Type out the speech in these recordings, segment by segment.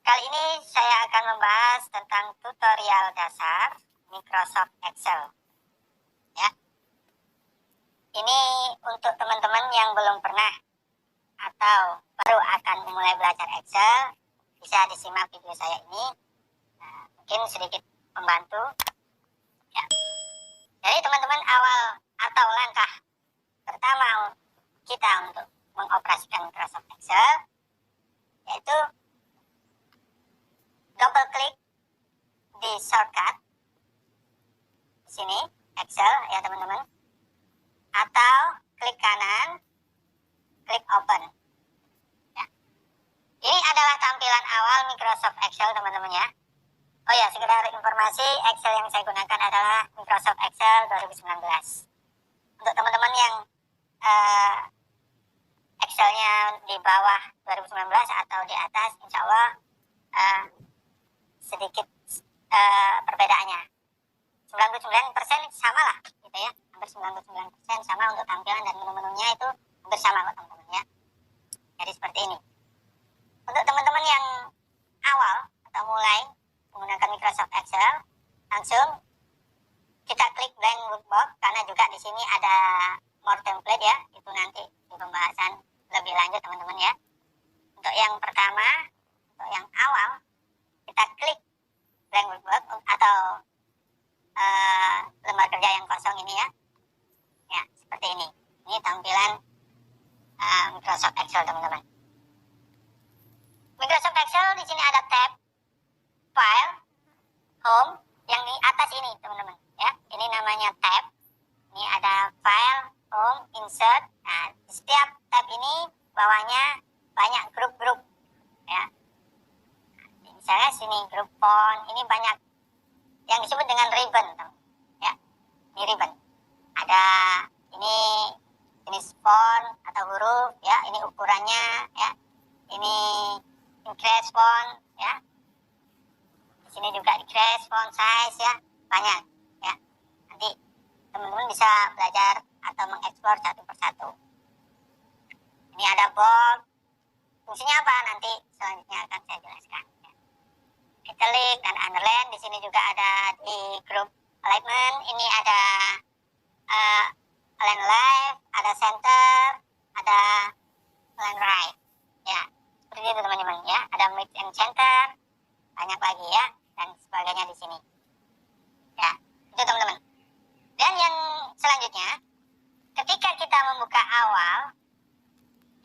Kali ini saya akan membahas tentang tutorial dasar Microsoft Excel. Ya. Ini untuk teman-teman yang belum pernah atau baru akan memulai belajar Excel, bisa disimak video saya ini. Mungkin sedikit membantu. Ya. Jadi teman-teman, awal atau langkah pertama kita untuk mengoperasikan Microsoft Excel yaitu double klik di shortcut di sini Excel ya teman-teman, atau klik kanan, klik open. Ya. Ini adalah tampilan awal Microsoft Excel teman-teman ya. Oh ya, sekedar informasi, Excel yang saya gunakan adalah Microsoft Excel 2019. Untuk teman-teman yang Excelnya di bawah 2019 atau di atas, insya Allah sedikit perbedaannya. 99% sama lah gitu ya, hampir 99% sama untuk tampilan dan menu-menunya itu hampir sama kok teman-teman ya. Jadi seperti ini. Untuk teman-teman yang awal atau mulai menggunakan Microsoft Excel, langsung kita klik blank workbook, karena juga di sini ada more template ya, itu nanti di pembahasan lebih lanjut teman-teman ya. Untuk yang pertama, untuk yang awal, kita klik blank workbook atau lembar kerja yang kosong ini ya. Ya, seperti ini. Ini tampilan Microsoft Excel teman-teman. Microsoft Excel di sini ada tab File, Home, yang di atas ini teman-teman ya. Ini namanya tab. Ini ada File, Home, Insert. Nah, di setiap tab ini bawahnya banyak grup-grup ya. Misalnya sini grup font, ini banyak yang disebut dengan ribbon ya. Ini ribbon. Ada ini jenis font atau huruf ya, ini ukurannya ya. Ini increase font ya. Di sini juga decrease font size ya, banyak ya. Nanti teman-teman bisa belajar atau mengeksplor satu persatu. Ini ada bold, fungsinya apa nanti selanjutnya akan saya jelaskan. Ya. Italic dan underline, di sini juga ada di group alignment. Ini ada align left, ada center, ada align right. Ya, seperti itu teman-teman ya. Ada mix and center, banyak lagi ya, dan sebagainya di sini. Ya, itu teman-teman. Dan yang selanjutnya, ketika kita membuka awal,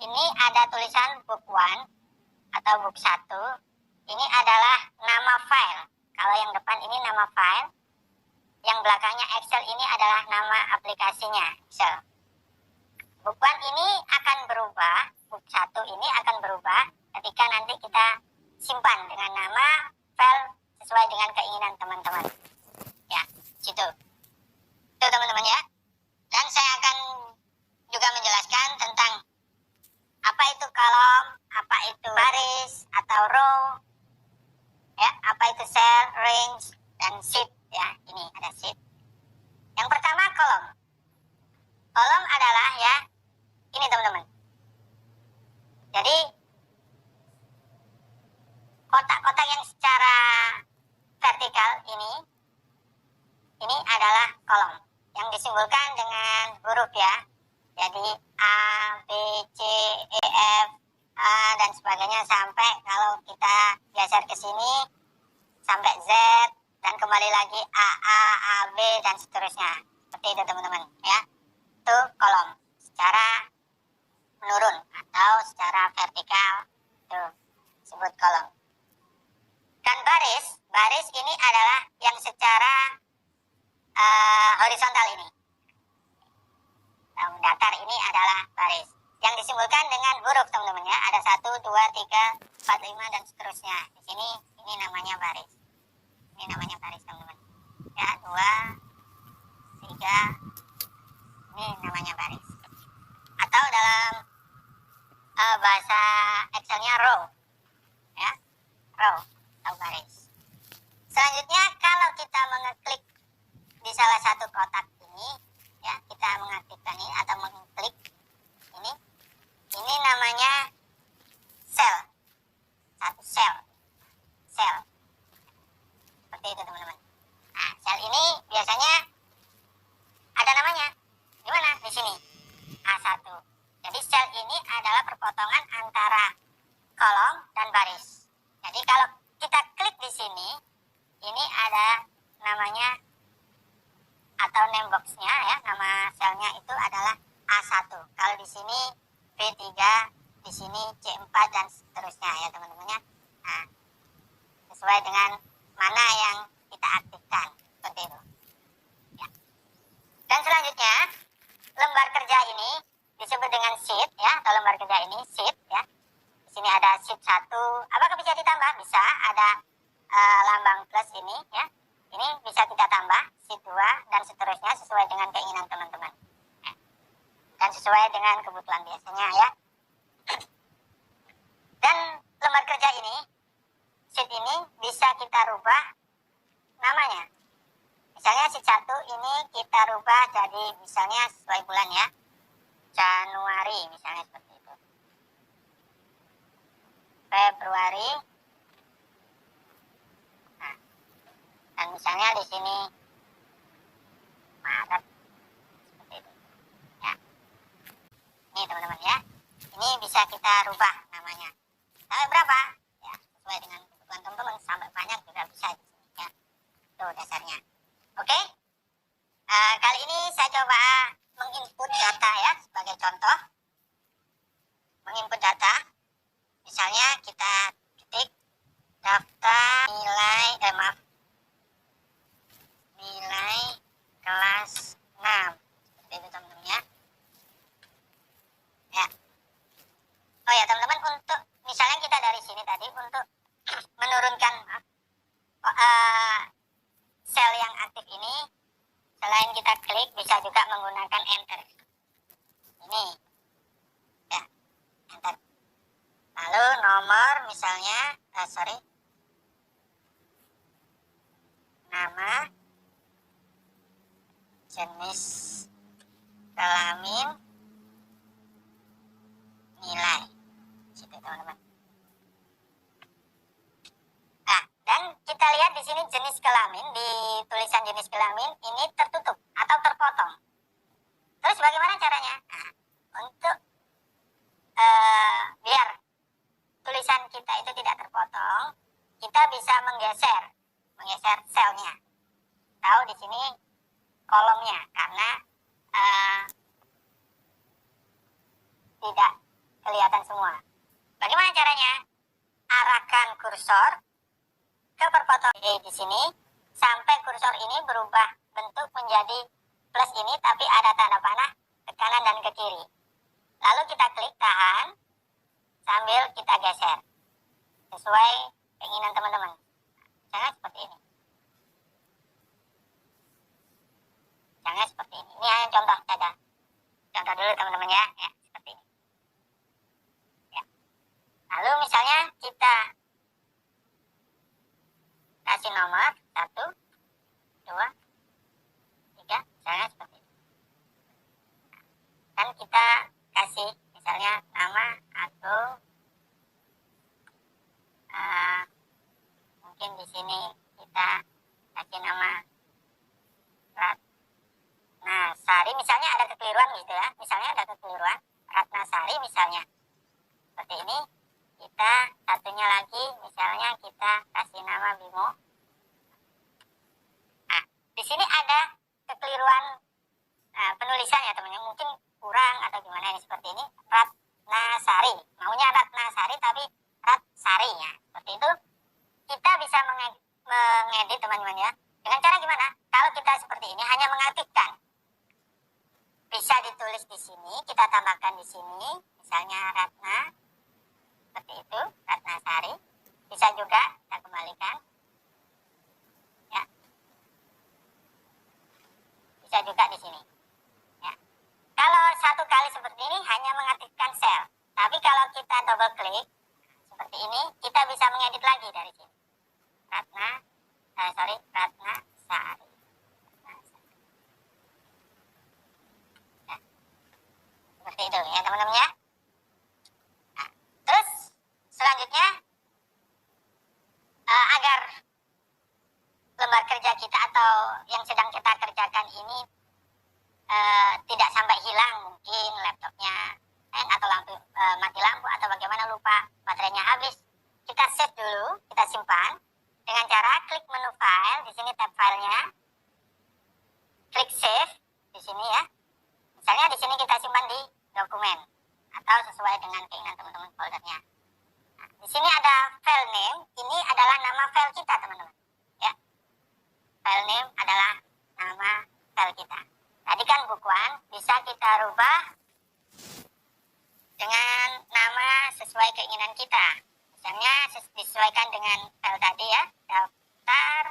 ini ada tulisan book 1 atau book 1. Ini adalah nama file. Kalau yang depan ini nama file, yang belakangnya Excel ini adalah nama aplikasinya Excel. Book 1 ini akan berubah, book 1 ini akan berubah ketika nanti kita simpan dengan nama file sesuai dengan keinginan teman-teman. Ya, situ. Itu teman-teman ya. Dan saya akan juga menjelaskan tentang apa itu kolom, apa itu baris atau row, ya, apa itu cell, range, dan sheet ya. Ini ada sheet. Yang pertama kolom. Kolom adalah ya ini teman-teman. Jadi kotak-kotak yang secara vertikal ini adalah kolom yang disimbolkan dengan huruf ya. Jadi A, B, C, E, F, A, dan sebagainya sampai kalau kita geser ke sini sampai Z dan kembali lagi A, B, dan seterusnya. Seperti itu teman-teman ya. Itu kolom secara menurun atau secara vertikal, itu disebut kolom. Dan baris ini adalah yang secara horizontal ini. Datar ini adalah baris yang disimbolkan dengan huruf teman-teman ya. Ada 1, 2, 3, 4, 5 dan seterusnya. Di sini ini namanya baris. Ini namanya baris teman-teman. Ya, 2, 3. Ini namanya baris. Atau dalam bahasa Excelnya row. Ya, row atau baris. Selanjutnya kalau kita mengeklik di salah satu kotak ini ya, kita mengaktifkan ini atau mengklik ini namanya sel, satu sel sel ini adalah perpotongan antara kolom dan baris. Jadi kalau kita klik di sini, ini ada namanya atau name box-nya ya, nama selnya itu adalah A1. Kalau di sini B3, di sini C4 dan seterusnya ya teman-teman ya. Nah, sesuai dengan mana yang kita aktifkan seperti itu. Ya. Dan selanjutnya lembar kerja ini disebut dengan sheet ya, atau lembar kerja ini sheet ya. Di sini ada sheet 1. Apakah bisa ditambah? Bisa, ada lambang plus ini ya. Ini bisa kita tambah sheet 2 dan seterusnya sesuai dengan keinginan teman-teman. Dan sesuai dengan kebutuhan biasanya ya. Dan lembar kerja ini, sheet ini bisa kita rubah namanya. Misalnya sheet 1 ini kita rubah jadi misalnya sesuai bulan ya. Januari misalnya seperti itu. Februari. Nah, dan misalnya di sini Maret seperti itu. Ya. Ini teman-teman ya. Ini bisa kita rubah namanya. Sampai berapa? Ya, sesuai dengan kebutuhan teman-teman, sampai banyak juga bisa di sini ya. Itu dasarnya. Oke. Kali ini saya coba menginput data ya, sebagai contoh. Menginput data. Misalnya kita ketik daftar nilai kelas 6. Seperti itu teman-teman ya. Ya. Oh ya teman-teman, untuk misalnya kita dari sini tadi untuk menurunkan sel yang aktif ini, selain kita klik bisa juga menggunakan enter. Ini ya, enter. Lalu nomor misalnya nama, jenis kelamin, nilai. Situ teman-teman. Nah, dan kita lihat di sini jenis kelamin, di tulisan jenis kelamin ini tertutup atau terpotong. Terus bagaimana caranya? Nah, untuk biar tulisan kita itu tidak terpotong, kita bisa menggeser selnya. Tahu di sini kolomnya, karena tidak kelihatan semua. Bagaimana caranya? Arahkan kursor ke perpotongan di sini sampai kursor ini berubah bentuk menjadi plus ini, tapi ada tanda panah ke kanan dan ke kiri. Lalu kita klik tahan sambil kita geser sesuai keinginan teman-teman. Misalnya seperti ini. Misalnya seperti ini. Ini hanya contoh saja. Contoh dulu teman-teman ya. Ya, seperti ini. Ya. Lalu misalnya kita kasih nomor 1, 2, 3, misalnya seperti ini. Dan kita kasih misalnya nama atau mungkin di sini kita kasih nama Ratnasari, misalnya ada kekeliruan gitu ya. Misalnya ada kekeliruan Ratnasari misalnya. Seperti ini. Kita satunya lagi misalnya kita kasih nama Bimo. Nah, di sini ada kekeliruan penulisan ya teman-teman, mungkin kurang atau gimana ini seperti ini. Ratnasari, maunya Ratnasari tapi Ratsari ya. Seperti itu. Kita bisa mengedit teman-teman ya. Dengan cara gimana? Kalau kita seperti ini hanya mengaktifkan. Bisa ditulis di sini, kita tambahkan di sini, misalnya Ratna, seperti itu, Ratnasari. Bisa juga kita kembalikan. Ya. Bisa juga di sini. Ya. Kalau satu kali seperti ini hanya mengaktifkan sel. Tapi kalau kita double klik seperti ini, kita bisa mengedit lagi dari sini. Ratnasari. Ya. Seperti itu ya teman-teman ya. Nah, terus selanjutnya agar lembar kerja kita atau yang sedang kita kerjakan ini tidak sampai hilang, mungkin laptopnya hang atau mati lampu atau bagaimana lupa baterainya habis, kita save dulu, kita simpan dengan cara klik menu file, di sini tab filenya, klik save di sini ya. Misalnya di sini kita simpan di dokumen atau sesuai dengan keinginan teman-teman foldernya. Nah, di sini ada file name, ini adalah nama file kita teman-teman. Ya, file name adalah nama file kita. Tadi kan bukuan, bisa kita rubah dengan nama sesuai keinginan kita. Misalnya disesuaikan dengan file tadi ya, daftar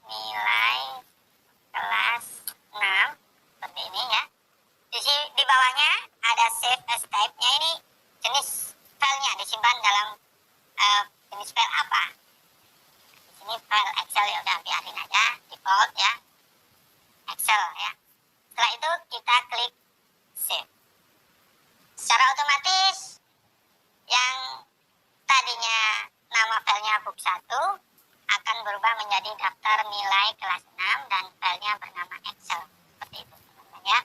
nilai kelas 6 seperti ini ya. Di bawahnya ada save as type-nya, ini jenis filenya disimpan dalam jenis file apa. Di sini file Excel, ya udah biarin aja default ya, Excel ya. Setelah itu kita klik save. Secara otomatis yang tadinya nama filenya book 1 akan berubah menjadi daftar nilai kelas 6 dan filenya bernama Excel. Seperti itu teman-teman ya.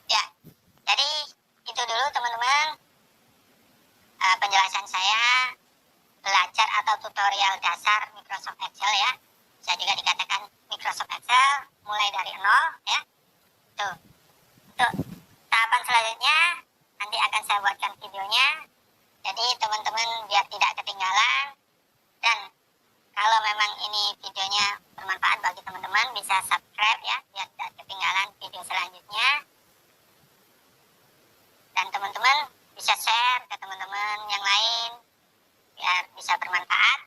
Ya, jadi itu dulu teman-teman penjelasan saya belajar atau tutorial dasar Microsoft Excel ya. Bisa juga dikatakan Microsoft Excel mulai dari nol ya. Tuh. Untuk tahapan selanjutnya nanti akan saya buatkan videonya. Jadi teman-teman biar tidak ketinggalan, dan kalau memang ini videonya bermanfaat bagi teman-teman bisa subscribe ya biar tidak ketinggalan video selanjutnya. Dan teman-teman bisa share ke teman-teman yang lain biar bisa bermanfaat.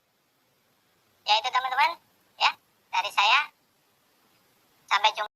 Ya itu teman-teman ya, dari saya. Sampai jumpa.